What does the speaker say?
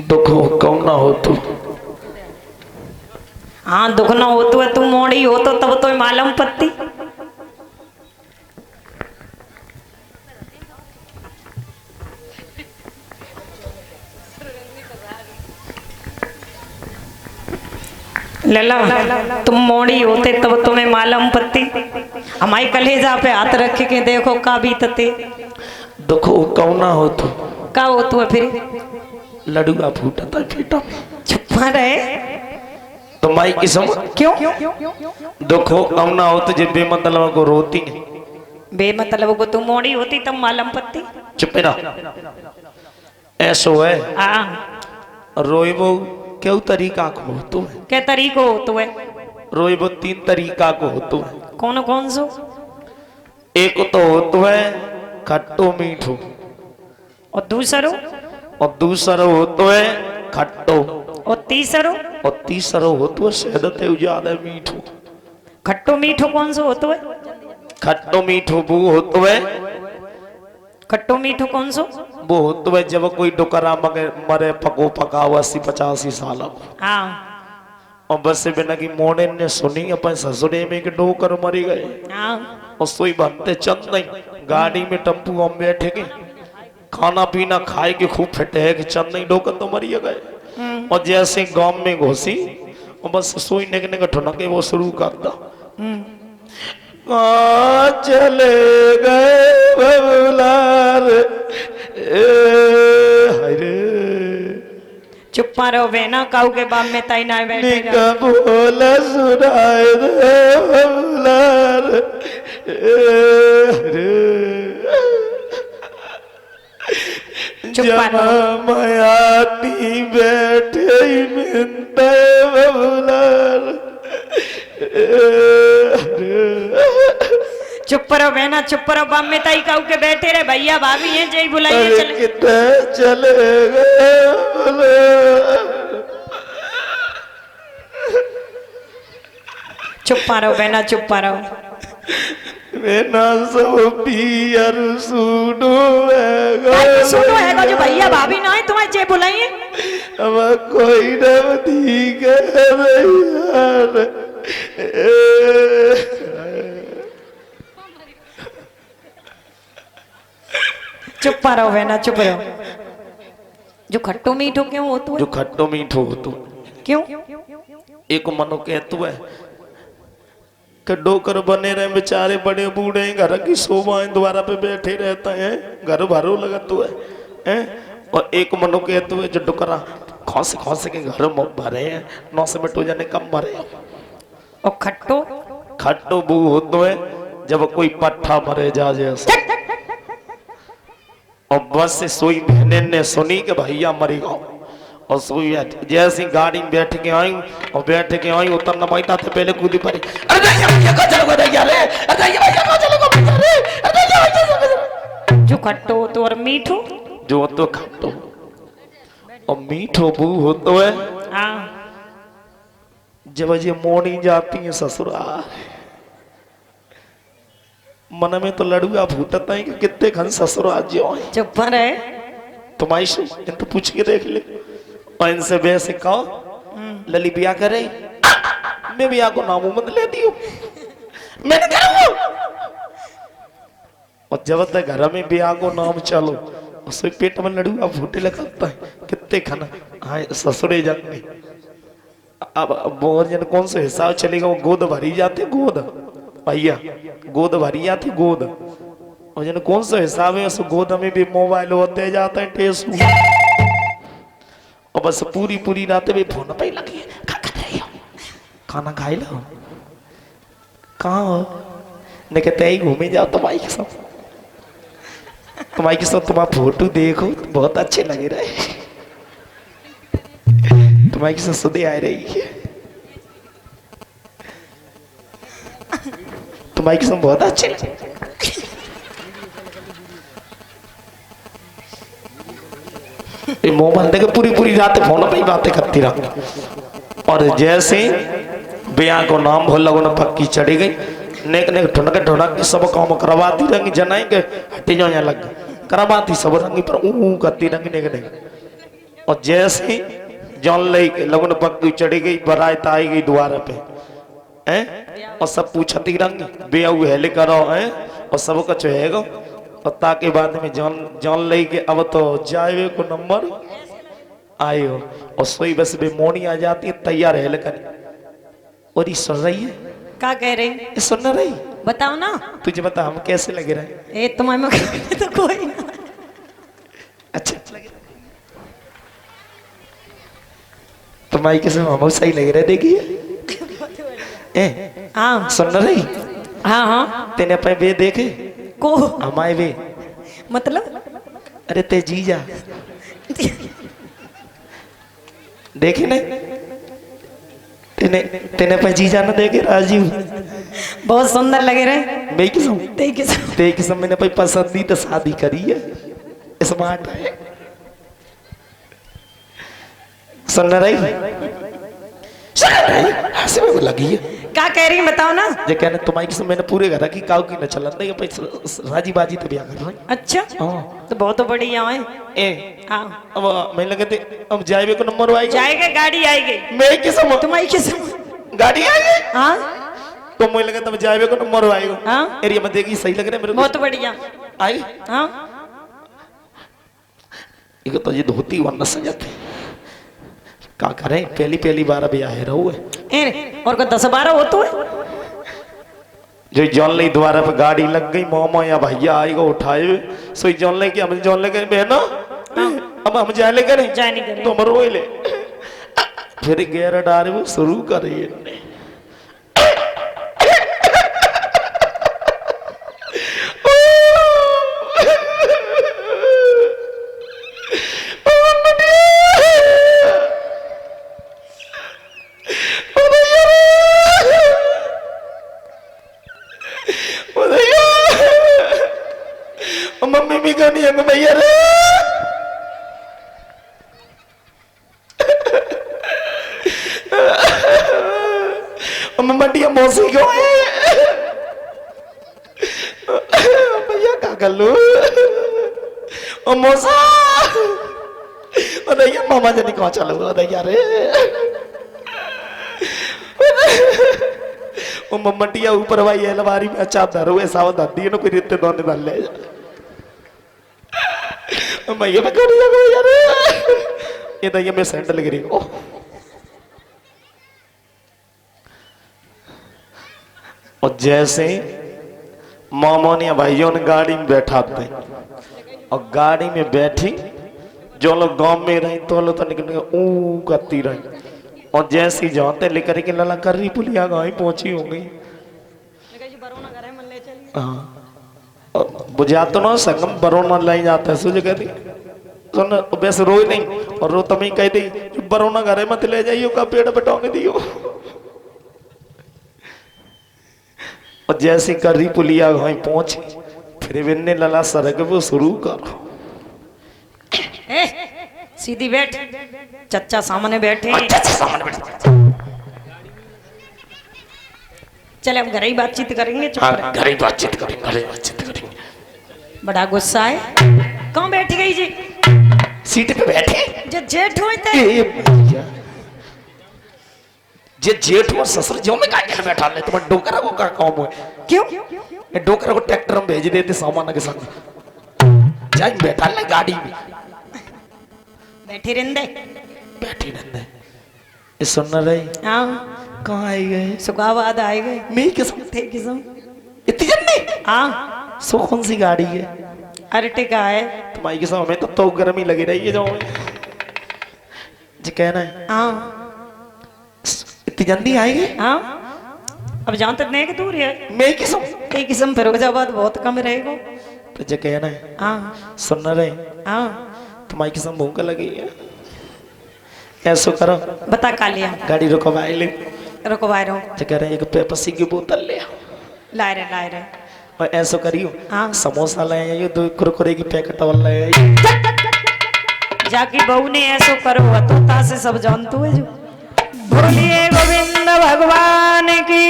दुख कम ना हो तो हाँ दुख ना हो तो तू मोड़ी हो तो तब तो मालूम पत्ती लला तुम मोड़ी होते तब तुम्हें मालूम पत्ती हमारी कलेजा पे हाथ रख के देखो का बीतते दुख कम ना हो तो का हो तू फिर लड़ुआ फूटता फीटा छुपा रहे तो माई की समझ क्यों दुख कम ना हो तो जब बेमतलब को रोती है बेमतलब को तू मोड़ी होती तब मालूम पत्ती चुप ना ऐसो है हाँ रोए वो क्यों तरीका को हो तो है क्या तरीको हो तो है रोए वो 3 तरीका को हो तो है कौन कौन सो एक तो हो तो है खट्टो मीठो और दूसरो दूसरा हो तो है खट्टो और तीसरो हो तो शहद ते ज्यादा मीठो खट्टो मीठो कौन सो होतो है खट्टो मीठो वो हो तो है खट्टो मीठो कौन सो वो हो तो है जब कोई डुकरा मरे पको पकाओ 80-85 साल हाँ और बस से बिना की मोड़े ने सुनी अपन ससुरे में के डोकर मरी गए हाँ और सोई बनते चंद नहीं गाड़ी में टम्पू हम बैठे के खाना पीना खाए के खूब फिटे है कि चंद नहीं डोकर तो मरी गए और जैसे गांव में घोसी और बस सोई निकने का ठुनके वो शुरू कर दा चले गए बबुलार हरे चुप्पा रहो बेना काऊ के बाप में ताई ना बैठे का बोला सुनाए दे बबुलार हरे मायाती बैठे मिलते बबुलार चुप रहो बहना चुप रहो बाप में ताई काऊ के बैठे रहे भैया भाभी हैं जय बुलाइए चले गए चुप रहो बहना चुप रहो मेना सब पियर सुनो है जो भैया भाभी ना है तुम्हारे जय बुलाइए अब कोई नवधी कर चुप रहो बहना चुप रहो जो खट्टो मीठो क्यों हो तो जो खट्टो मीठो हो तो क्यों एक मनो कहतु है कि डोकर बने रहे बेचारे बड़े बूढ़े घर की शोभाएं द्वारा पे बैठे रहते हैं घर भरो लगत है और एक मनो कहतु है जो डुकरा खौस के घर में भरे हैं 9 से मिनट हो जाने कम भरे और खट्टो बू होतो है जब कोई पट्ठा मरे जा जैसे और बस से सोई बहने ने सुनी कि भैया मरी गो और सोई जैसी गाड़ी में बैठ के आई उतरना पाई थे पहले कूदी पड़ी जो खट्टो तो और मीठो जो तो खट्टो और मीठो बू हो तो है हाँ जब ये मोड़ी जाती है ससुराल मन में तो लड़ुआ फूटता है कि कितने खन ससुराल जो है चुप रहे तुम्हारी इन तो पूछ के देख ले और इनसे वैसे कहो लली बिया करे मैं बिया को नामू मत ले दियो मैंने करूँ और जब तक घर में बिया को नाम चलो उसके पेट में लड़ुआ फूटे लगता है कितने खाना हाँ ससुरे जाते अब बोर जन कौन सा हिसाब चलेगा वो गोद भरी जाती गोद भैया गोद भरी जाती गोद और जन कौन सा हिसाब है उस गोद में भी मोबाइल होते जाते हैं टेस्ट और बस पूरी रात में फोन पे लगी है खाना खाई लो कहाँ हो न कहते ही घूमे जाओ तुम्हारी के साथ तुम्हारा फोटो देखो बहुत अच्छे लगे रहे तुम्हारी से सुधे आ रही है तुम्हारी किस्म बहुत अच्छे लगे मुंह बंद के पूरी रात फोन पे ही बातें करती रहा और जैसे बिया को नाम भोल लगो न पक्की चढ़ी गई नेक नेक ढुनक ढुनक के सब काम करवाती रंगी जनाई के हटे जाओ यहाँ लग करवाती सब रंगी पर करती रंगी नेक नेक। और जैसे जौन ले लगन पक्की चढ़ी गई बरात आई गई द्वार पे हैं और सब पूछती रंगी बेऊ हेले करो हैं और सब कुछ हैगो और ताके बाद में जौन जौन ले के अब तो जाए को नंबर आयो और सोई बस बे मोनी आ जाती है तैयार हेले कर और ये सुन रही है क्या कह रही ये सुन रही बताओ ना। तुझे बता हम कैसे लगे रहे ए तुम्हारे तो कोई ना। अच्छा तुम्हारी कैसे मामू सही लग रहा है देखिए ए हाँ सुन रही हाँ हाँ तेने अपने बे देखे को हमारे बे मतलब अरे ते जीजा देखे नहीं तेने तेने अपने जीजा ना देखे राजीव बहुत सुंदर लगे रहे। मैं किसम ते किसम मैंने अपनी पसंदीदा शादी करी है स्मार्ट है सुन रही हंसे में लगी है क्या कह रही है बताओ ना। जे कहने तुम्हारी किस्म मैंने पूरे घर की काऊ की न चलन नहीं भाई राजी बाजी तो ब्याह कर रही अच्छा हाँ तो बहुत बढ़िया है। ए हाँ अब मैं लगे थे अब जाए को नंबर आएगा जाएगा गाड़ी आएगी मैं किस्म तुम्हारी किस्म गाड़ी आएगी हाँ तो मुझे लगा तब जाए को नंबर आएगा हाँ एरिया में देखी सही लग रहा है मेरे को बहुत बढ़िया आई हाँ ये तो ये धोती वरना सजाते क्या करें पहली पहली बार अभी आए रहो और को 10-12 हो तो जो जॉन ले द्वारा पे गाड़ी लग गई मामा या भैया आएगा उठाए सो जॉन ले के हम जॉन ले के बहना अब हम जाए ले करें जाए नहीं करें तो हम रोए ले फिर गेर डारे वो शुरू करे मम्मी भी कहनी है भैया रे मटिया मौसी क्यों है भैया क्या कर लो मौसा भैया मामा जी कहाँ चलो भैया रे मटिया ऊपर भाई अलमारी में अच्छा धरो ऐसा दादी है ना कोई रिश्ते दोनों डाल ले भैया मैं कर भैया रे ये तो ये मैं सैंडल गिरी और जैसे मामा ने भाइयों ने गाड़ी में बैठा थे और गाड़ी में बैठी जो लोग गांव में रही तो लोग तो निकल ऊ करती रही और जैसी जाते लेकर के लला कर रही पुलिया गाँव पहुंची हो गई हाँ बुझा तो ना संगम बरोना लाई जाता है सोच कहती सुन वैसे रोई नहीं और रो तमी कह दी बरोना घरे मत ले जाइयो का पेड़ बटोंगे दियो और जैसे कर रही पुलिया गाँव पहुंची फिर बिन्ने लला सरक वो शुरू करो सीधी बैठ चच्चा सामने बैठे चले हम घर ही बातचीत करेंगे घर ही बातचीत करेंगे बड़ा गुस्सा है कहाँ बैठ गई जी सीट पे बैठे जो जेठ हुए थे जे जेठ और ससुर जो में काहे बैठा ले तुम डोकरा को का काम है क्यों ये डोकरा को ट्रैक्टर में भेज देते सामान के संग जाए बैठा ले गाड़ी में बैठे रहंदे ये सुन रही हाँ कहाँ आई गए सुखाबाद आए गए मेरी किस्म थे किस्म इतनी जल्दी हाँ सो कौन सी गाड़ी है अर्टिगा है तुम्हारी किस्म हमें तो गर्मी लगी रही है जो जी कहना है हाँ इतनी जल्दी आएगी हाँ अब जहाँ तक नहीं दूर है मेरी किस्म एक किस्म फिरोजाबाद बहुत कम रहेगा तो जी कहना है हाँ सुन रहे हाँ तुम्हारी किस्म भूख लगी है ऐसा करो बता का लिया गाड़ी रुकवाए ले रुकवा रहा हूँ तो कह रहे हैं कि पेप्सी की बोतल ले लाए रहे और ऐसा करियो हाँ समोसा ले आइयो 2 कुरकुरे की पैकेट वाला ले आइयो जाकी बहू ने ऐसा करो तो से सब जानते हो जो बोलिए गोविंद भगवान की